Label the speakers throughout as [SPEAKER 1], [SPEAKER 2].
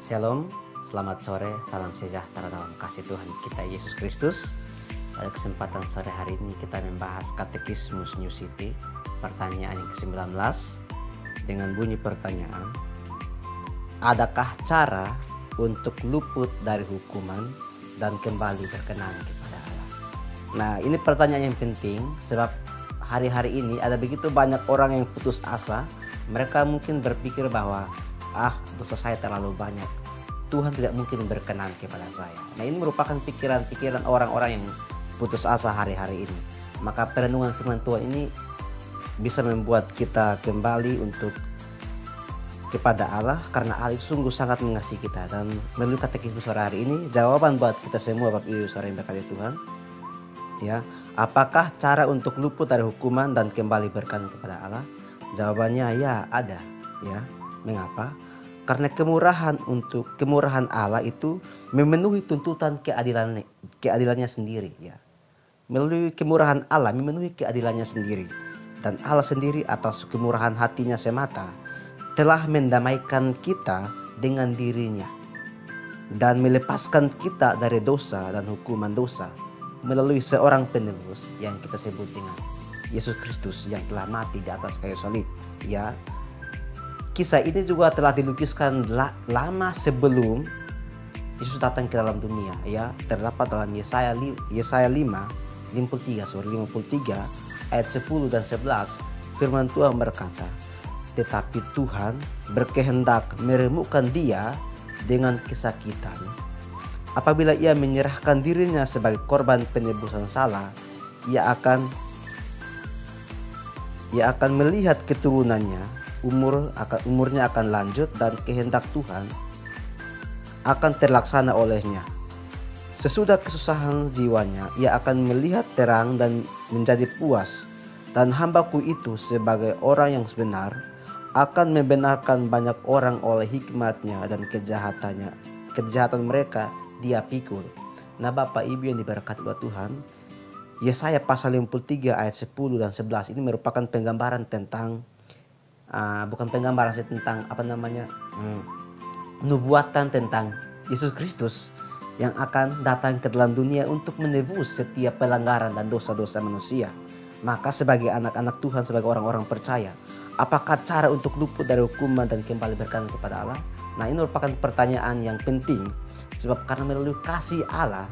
[SPEAKER 1] Shalom, selamat sore, salam sejahtera dalam kasih Tuhan kita Yesus Kristus. Pada kesempatan sore hari ini kita membahas Katekismus New City, pertanyaan yang ke-19 dengan bunyi pertanyaan, adakah cara untuk luput dari hukuman dan kembali berkenan kepada Allah? Nah, ini pertanyaan yang penting sebab hari-hari ini ada begitu banyak orang yang putus asa. Mereka mungkin berpikir bahwa dosa saya terlalu banyak, Tuhan tidak mungkin berkenan kepada saya. Nah, ini merupakan pikiran-pikiran orang-orang yang putus asa hari-hari ini. Maka perenungan firman Tuhan ini bisa membuat kita kembali untuk kepada Allah, karena Allah itu sungguh sangat mengasihi kita. Dan melalui katekismus sore hari ini, jawaban buat kita semua Bapak Ibu Saudara yang berkati Tuhan, ya, apakah cara untuk luput dari hukuman dan kembali berkenan kepada Allah? Jawabannya ya ada, ya. Mengapa? Karena kemurahan Allah itu memenuhi tuntutan keadilannya sendiri, ya. Melalui kemurahan Allah memenuhi keadilannya sendiri, dan Allah sendiri atas kemurahan hatinya semata telah mendamaikan kita dengan dirinya dan melepaskan kita dari dosa dan hukuman dosa melalui seorang penebus yang kita sebut dengan Yesus Kristus yang telah mati di atas kayu salib, ya. Kisah ini juga telah dilukiskan lama sebelum Yesus datang ke dalam dunia, ya. Terdapat dalam Yesaya 53 ayat 10 dan 11. Firman Tuhan berkata, tetapi Tuhan berkehendak meremukkan dia dengan kesakitan. Apabila ia menyerahkan dirinya sebagai korban penebusan salah, ia akan melihat keturunannya. Umurnya akan lanjut dan kehendak Tuhan akan terlaksana olehnya. Sesudah kesusahan jiwanya, ia akan melihat terang dan menjadi puas. Dan hambaku itu sebagai orang yang benar akan membenarkan banyak orang oleh hikmatnya, dan kejahatan mereka dia pikul. Nah, Bapak Ibu yang diberkati oleh Tuhan, Yesaya pasal 53 ayat 10 dan 11 ini merupakan penggambaran tentang nubuatan tentang Yesus Kristus yang akan datang ke dalam dunia untuk menebus setiap pelanggaran dan dosa-dosa manusia. Maka sebagai anak-anak Tuhan, sebagai orang-orang percaya, apakah cara untuk luput dari hukuman dan kembali berkenan kepada Allah? Nah, ini merupakan pertanyaan yang penting, sebab karena melalui kasih Allah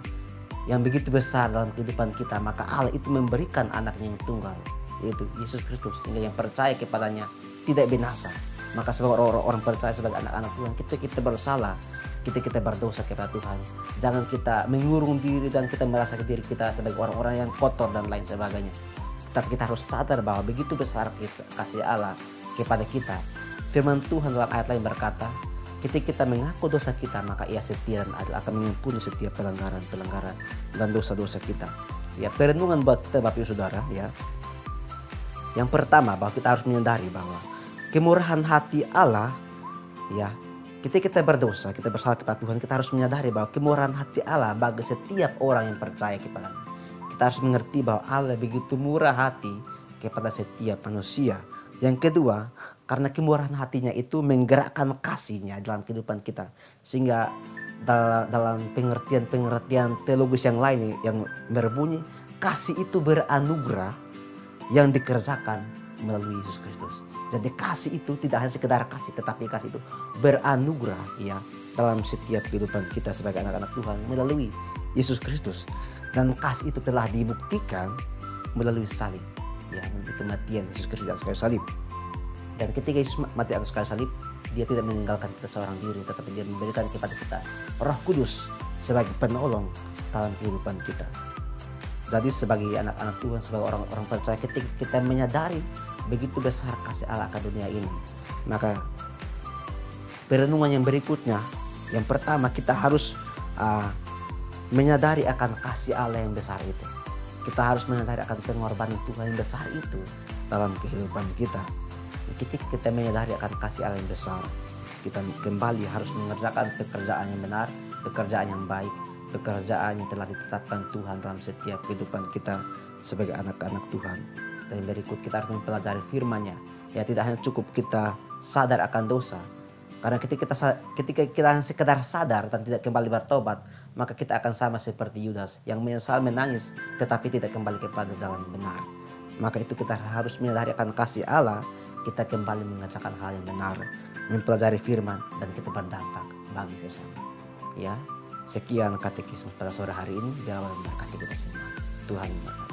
[SPEAKER 1] yang begitu besar dalam kehidupan kita, maka Allah itu memberikan anaknya yang tunggal, yaitu Yesus Kristus, sehingga yang percaya kepadanya tidak binasa. Maka sebagai orang-orang percaya, sebagai anak-anak Tuhan, kita bersalah, kita berdosa kepada Tuhan. Jangan kita mengurung diri, jangan kita merasa diri kita sebagai orang-orang yang kotor dan lain sebagainya. Tetapi kita harus sadar bahwa begitu besar kasih Allah kepada kita. Firman Tuhan dalam ayat lain berkata, ketika kita mengaku dosa kita, maka Ia setia dan adil akan mengampuni setiap pelanggaran dan dosa-dosa kita. Ya, perenungan buat kita Bapak Ibu Saudara, ya. Yang pertama, bahwa kita harus menyadari bahwa kemurahan hati Allah, ya, ketika kita berdosa, kita bersalah kepada Tuhan, kita harus menyadari bahwa kemurahan hati Allah bagi setiap orang yang percaya kepadanya. Kita harus mengerti bahwa Allah begitu murah hati kepada setiap manusia. Yang kedua, karena kemurahan hatinya itu menggerakkan kasihnya dalam kehidupan kita, sehingga dalam pengertian teologis yang lain yang berbunyi, kasih itu beranugerah yang dikerjakan melalui Yesus Kristus. Jadi kasih itu tidak hanya sekedar kasih, tetapi kasih itu beranugerah, ya, dalam setiap kehidupan kita sebagai anak-anak Tuhan melalui Yesus Kristus. Dan kasih itu telah dibuktikan melalui salib, ya, melalui kematian Yesus Kristus di atas kayu salib. Dan ketika Yesus mati atas kayu salib, Dia tidak meninggalkan kita seorang diri, tetapi Dia memberikan kepada kita Roh Kudus sebagai penolong dalam kehidupan kita. Jadi sebagai anak-anak Tuhan, sebagai orang-orang percaya, ketika kita menyadari begitu besar kasih Allah akan dunia ini, maka perenungan yang berikutnya, yang pertama, kita harus menyadari akan kasih Allah yang besar itu. Kita harus menyadari akan pengorbanan Tuhan yang besar itu dalam kehidupan kita. Ketika kita menyadari akan kasih Allah yang besar, kita kembali harus mengerjakan pekerjaan yang benar, pekerjaan yang baik, pekerjaan yang telah ditetapkan Tuhan dalam setiap kehidupan kita sebagai anak-anak Tuhan. Dan berikut kita harus mempelajari firman-Nya. Ya, tidak hanya cukup kita sadar akan dosa, Karena ketika kita sekedar sadar dan tidak kembali bertobat, maka kita akan sama seperti Yudas yang menyesal menangis tetapi tidak kembali kepada jalan yang benar. Maka itu kita harus menyadari akan kasih Allah, kita kembali mengerjakan hal yang benar, mempelajari firman, dan kita berdampak bagi sesama. Ya, sekian katekisme pada sore hari ini. Biar Allah memberkati kita semua. Tuhan memberkati.